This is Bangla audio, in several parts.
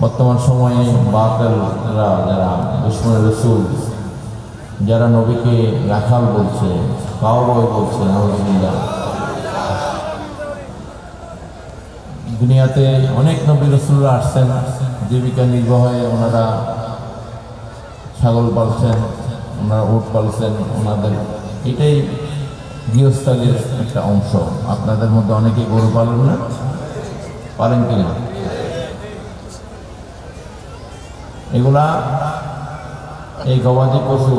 বর্তমান সময়ে বাতিলরা যারা দুশমন রাসূল যারা নবীকে রাখাল বলছে, কাউবয় বলছে, আলহামদুলিল্লাহ, দুনিয়াতে অনেক নবী রাসূলরা আসছেন, জীবিকা নির্বাহে ওনারা ছাগল পালছেন, ওনারা উট পালছেন, ওনাদের এটাই গৃহস্থালির একটা অংশ। আপনাদের মধ্যে অনেকে গরু পালন না, পারেন কিনা? এগুলা এই গবাদি পশু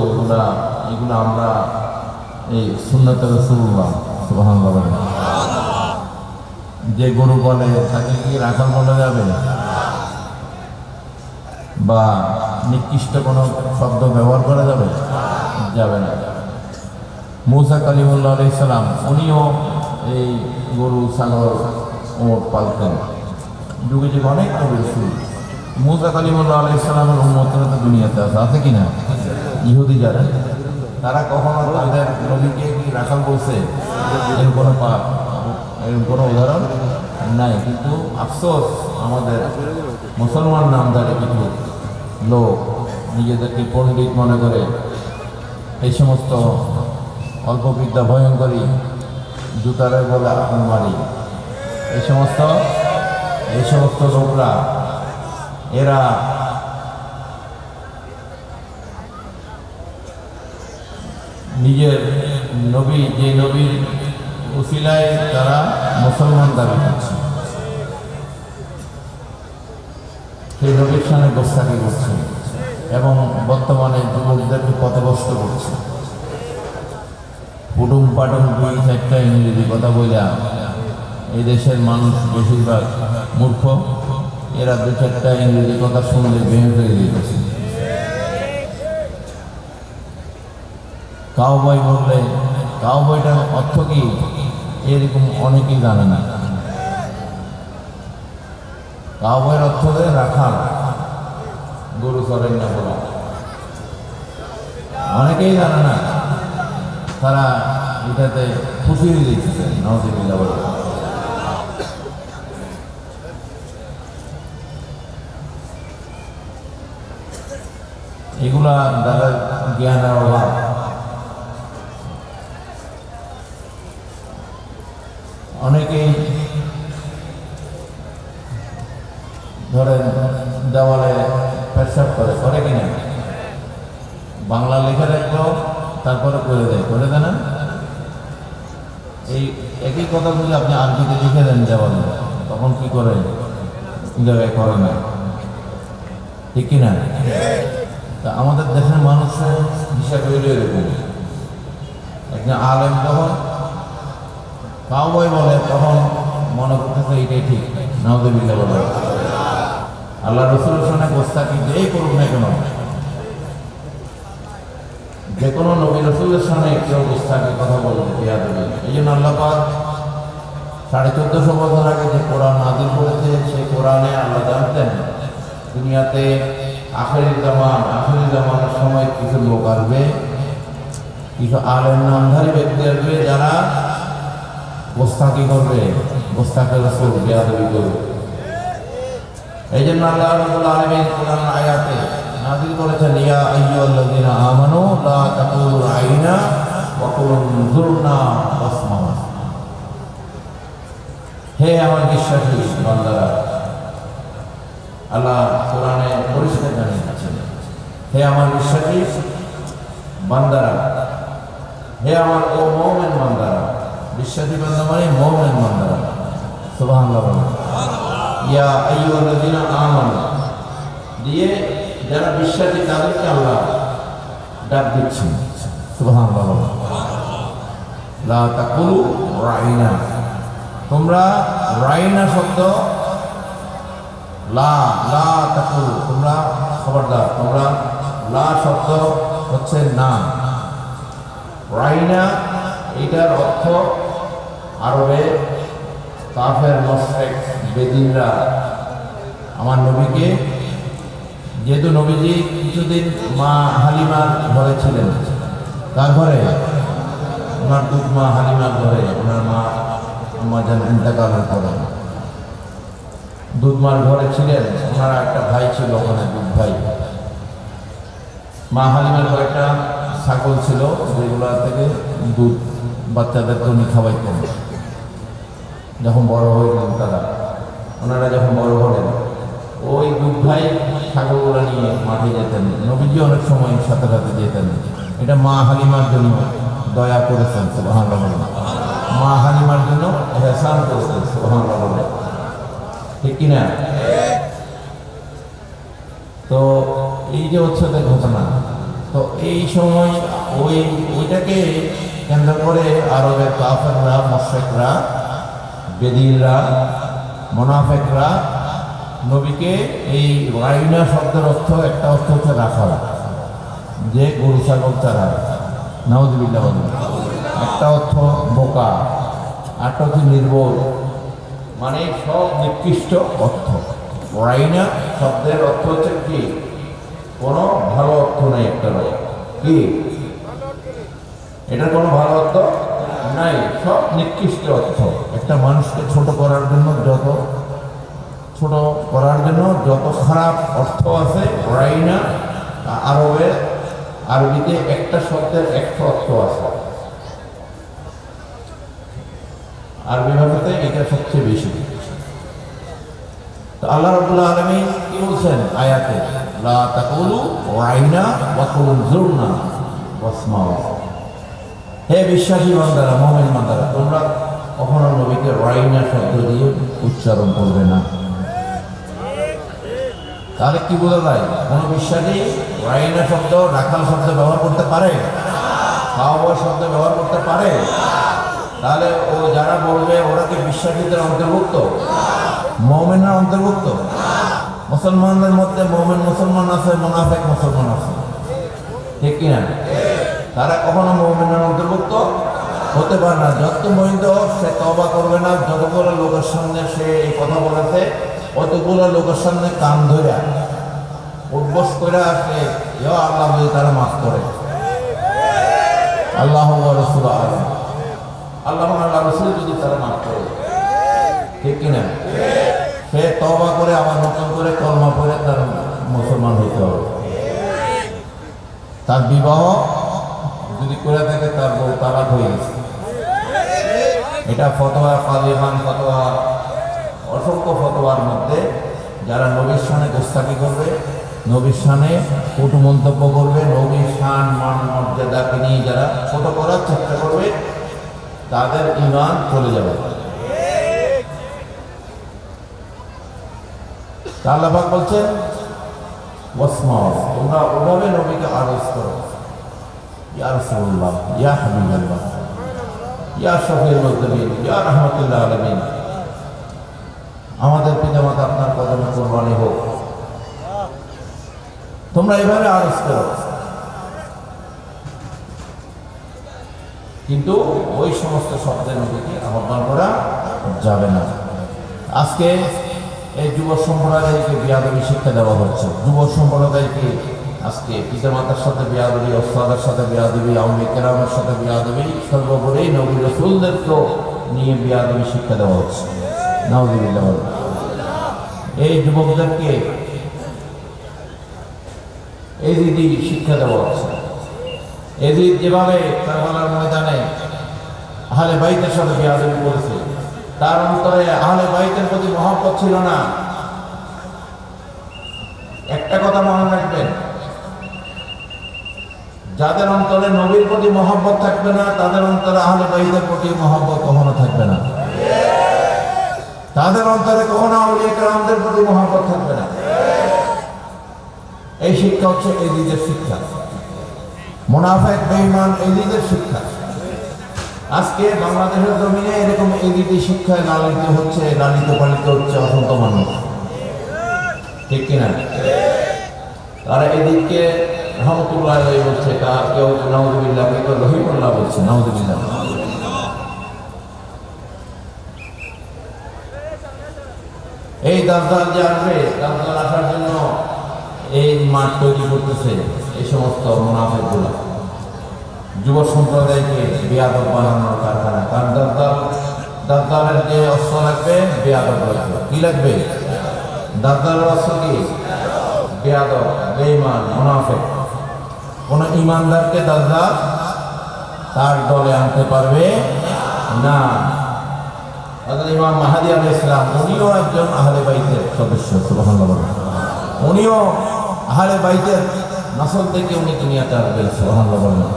এগুলা আমরা এই সুন্নাতে রাসূলুল্লাহ সুবহানাল্লাহ বলেন, যে গরু বলে তাকে কি রাখাল বলা যাবে? বা নিকৃষ্ট কোনো শব্দ ব্যবহার করা যাবে? যাবে না। মুসা কালিমুল্লাহ আলাইহিস সালাম উনিও এই গরু, ছাগল, উট পালতেন। যুগে যুগে অনেক নবী রাসূল, মুসা কালিমুল্লাহ আলাইহিস সালামের উম্মতরা তো দুনিয়াতে আছে কিনা? ইহুদি যারা, তারা কখনো তাদের নবীকে কি রাখাল বলছে? এর কোনো উদাহরণ নাই। কিন্তু আফসোস, আমাদের মুসলমান নামধারী কিছু লোক নিজেদেরকে পণ্ডিত মনে করে এই সমস্ত অল্পবিদ্যা ভয়ঙ্করী জুতারে বলে আপন মারি, এই সমস্ত লোকরা এরা নিজের নবী, যে নবীর উসিলায় তারা মুসলমান দাবি করছে, সেই নবীর সামনে গোস্তাকি করছে এবং বর্তমানে যুবকদেরকে পথভ্রষ্ট করছে। পুটুম পাটুম 2-4টা ইংরেজি কথা বইলা এই দেশের মানুষ বেশিরভাগ মূর্খ, এরা 2-4টা ইংরেজি কথা শুনলে বের হয়ে যেতেছে। কাউবয় বললে কাউবয়টার অর্থ কি এরকম অনেকেই জানে না। কাউবয়ের অর্থ হলে রাখাল, গরু চরেন না বলা, অনেকেই জানে না। তারা এটাতে খুশি হয়ে দিচ্ছে, নাউযুবিল্লাহ বলে। এগুলা দ্বারা জ্ঞানের অভাব। অনেকেই ধরেন দেওয়ালে পেশাব করে কিনা, বাংলা লেখা রাখলো, তারপরে করে দেয় না। এই একই কথা বলে আপনি আরবিতে লিখে দেন দেওয়ালে, তখন কি করে? জায়গায় করে না, ঠিক কিনা? তা আমাদের দেশের মানুষের হিসাব হইল এরকম, একজন আলেম যখন কাউবয় বলে তখন মনে করতেছে এটাই ঠিক, নাউযুবিল্লাহ বলে। আল্লাহ রাসূলের সামনে গোস্তাকি যেই করুক না কেন, যে কোনো নবী রাসূলের সামনে কেউ গোস্তাকি কথা বলবে, বেয়াদবি। এই জন্য আল্লাহ পাক 1450 বছর আগে যে কোরআন নাযিল করেছে, সেই কোরআনে আল্লাহ জানতেন দুনিয়াতে আখির জামানের সময় কিছু লোক আসবে, কিছু আলেম নামধারী ব্যক্তি আসবে, যারা গোস্তাকি করবে, গোস্তাকি রাসূল, বেয়াদবি করবে। এই জন্য আল্লাহ রাব্বুল আলামিন কোরআন আয়াতে নাযিল করেছেন, ইয়া আইয়ুহাল্লাযীনা আমানু লা তাকুলু রাইনা ওয়া কুলু যুরনা ওয়াসমাউ। হে আমার বিশ্বাসী বান্দারা, আল্লাহ কোরআনে পরিষ্কার জানিয়ে দিচ্ছেন, হে আমার বিশ্বাসী বান্দারা, হে আমার ও মুমিন বান্দারা। বিশ্বাসী বান্দা মানে মুমিন বান্দারা, সুবহানাল্লাহ বলেন। ইয়া আইয়ুহাল্লাযীনা আমানু দিয়ে যারা বিশ্বাসী তাদেরকে আল্লাহ ডাক দিচ্ছেন, সুবহানাল্লাহ। লা তাকুলু রাইনা, তোমরা রাইনা শব্দ লা তাকুলু, তোমরা খবরদার, তোমরা লা শব্দ হচ্ছে না, রাইনা এটার অর্থ আরবে কাফের মুশরিক বেদিনরা আমার নবীকে, যেহেতু নবীজি কিছুদিন মা হালিমার ঘরে ছিলেন, তার ঘরে ওনার দুধ মা হালিমার ঘরে, ওনার মা যেন ইন্তেকালের পরে দুধমার ঘরে ছিলেন, ওনারা একটা ভাই ছিল ওখানে, দুধ ভাই। মা হালিমার কয়েকটা ছাগল ছিল যেগুলো থেকে দুধ বাচ্চাদেরকে উনি খাওয়াইতেন। যখন বড় হয়ে গেলেন তারা, ওনারা যখন বড় হলেন, ওই দুধ ভাই ছাগলগুলো নিয়ে মাঠে যেতেন। নবীজি অনেক সময় সাথে সাথে যেতেন। এটা মা হালিমার জন্য দয়া করেছেন, সুবহানাল্লাহ। মা হালিমার জন্য এহসান করেছেন, সুবহানাল্লাহ, ঠিক কিনা? তো এই যে হচ্ছে ঘটনা, তো এই সময় ওইটাকে কেন্দ্র করে আরবের কাফেররা, মুশরিকরা, বেদিনরা, মুনাফিকরা নবীকে এই রাইনা শব্দের অর্থ, একটা অর্থ হচ্ছে রাখাল, যে গরু ছাগল চারা, নাউযুবিল্লাহ বলেন। একটা অর্থ বোকা, আরেকটা হচ্ছে নির্বোধ, মানে সব নিকৃষ্ট অর্থ। রাইনা শব্দের অর্থ হচ্ছে কি? কোনো ভালো অর্থ নেই, একটা নয় কি, এটার কোনো ভালো অর্থ নাই, সব নিকৃষ্ট অর্থ। একটা মানুষকে ছোট করার জন্য যত খারাপ অর্থ আছে, রাইনা আরবিতে একটা শব্দের একটা অর্থ আছে, আরবি ভাষাতে এটা সবচেয়ে বেশি। তো আল্লাহ রাব্বুল আলামিন কি বলছেন আয়াতে? লা তাকুলু রাইনা ওয়া কুলু যুরনা ওয়াসমাউ। হে বিশ্বাসী বান্দারা, মুমিন বান্দারা, তোমরা কখনো নবীকে রাইনা শব্দ দিয়ে উচ্চারণ করবে না। তাহলে কি বোঝা যায়? কোন বিশ্বাসী রাইনা শব্দ, রাখাল শব্দ ব্যবহার করতে পারে? খাওয়া শব্দ ব্যবহার করতে পারে? তাহলে ও যারা বলবে ওরা কি বিশ্বাসীদের অন্তর্ভুক্ত? মুমিনের অন্তর্ভুক্ত? মুসলমানদের মধ্যে মুমিন মুসলমান আছে, মুনাফিক মুসলমান আছে, ঠিক কিনা? তারা কখনো মুমিনের অন্তর্ভুক্ত হতে পারে না। যত পর্যন্ত সে তওবা করবে না, যতগুলো লোকের সামনে সে এই কথা বলেছে, অতগুলো লোকের সামনে কান ধরে উদ্বোস করে আসে, আল্লাহ যদি তারা মাফ করে, আল্লাহ রাসূল আল্লাহ রাসূল যদি তারা মাফ করে, ঠিক কিনা? সে তওবা করে আবার নতুন করে কলমা পড়ে তার মুসলমান হইতে হবে। তার বিবাহ যদি করে থাকে, তার বউ তালাক হয়ে গেছে। এটা ফতোয়া, কাদিমান ফতোয়া, অসংখ্য ফতোয়ার মধ্যে যারা নবীর শানে গোস্তাকি করবে, নবীর শানে কটু মন্তব্য করবে, নবীর শান মান মর্যাদাকে নিয়ে যারা ছোট করার চেষ্টা করবে, তাদের ঈমান চলে যাবে। আল্লাহ পাক বলছেন ওয়াসমাউ, তোমরা ওভাবে নবীকে আরজ করো, ইয়া রাসূলুল্লাহ, ইয়া হাবিবাল্লাহ, ইয়া শফিউল মুজতাবিন, ইয়া রাহমাতুল আলামিন, আমাদের পিতামাতা আপনার কদমে কুরবানি হোক। তোমরা এভাবে আরজ করো, কিন্তু ওই সমস্ত শব্দের নবীকে আহ্বান করা যাবে না। আজকে এই যুব সম্প্রদায়কে বিয়াদবি শিক্ষা দেওয়া হচ্ছে। যুব সম্প্রদায়কে আজকে পিতামাতার সাথে বিয়াদবি, ওস্তাদের সাথে বিয়াদবি, আউলিয়া কেরামের সাথে বিয়াদবি, সর্বোপরি নবী রাসূলদেরকেও নিয়ে বিয়াদবি শিক্ষা দেওয়া হচ্ছে। নাউযুবিল্লাহ। এই যুবকদেরকে এজিদি শিক্ষা দেওয়া হচ্ছে। এজিদ যেভাবে কারবালার ময়দানে আহলে বাইতের সাথে বিয়াদবি করেছে, তার অন্তরে আহলে বাইতের প্রতি মহব্বত ছিল না। একটা কথা মনে রাখবেন, যাদের অন্তরে নবীর প্রতি মহব্বত থাকবে না, তাদের অন্তরে আহলে বাইতের প্রতি মহব্বত কখনো থাকবে না। তাদের অন্তরে কখনো আউলিয়া কেরামদের প্রতি মহব্বত থাকবে না। এই শিক্ষা হচ্ছে এজিদের শিক্ষা, মুনাফিক বেঈমান এজিদের শিক্ষা। আজকে বাংলাদেশের জমিনে এরকম এজিদি শিক্ষায় লালিত পালিত হচ্ছে অসংখ্য মানুষ, ঠিক কিনা? তারা এদিককে রহমতুল্লাহ বলছে, কেউ নাউযুবিল্লাহ, কেউ রহিমুল্লাহ বলছে, নাউযুবিল্লাহ। এই দাজ্জাল যে আসবে, দাজ্জাল আসার জন্য এই মাঠ তৈরি করতেছে এই সমস্ত মুনাফিকগুলো, যুব সম্প্রদায়কে বেয়াদব বানানোর কারখানা। কারণ দাজ্জালের যে অস্ত্র লাগবে, বেয়াদব লাগবে। কি লাগবে? দাজ্জালের অস্ত্র কি? বেয়াদব, বেঈমান, মুনাফিক। কোন ইমানদারকে দাজ্জাল তার দলে আনতে পারবে না। হযরত ইমাম মাহদী আলাইহিস সালাম উনিও একজন আহলে বাইতের সদস্য, সুবহানাল্লাহ। উনিও আহলে বাইতের নসল থেকে উনি দুনিয়াতে আসবেন, সুবহানাল্লাহ।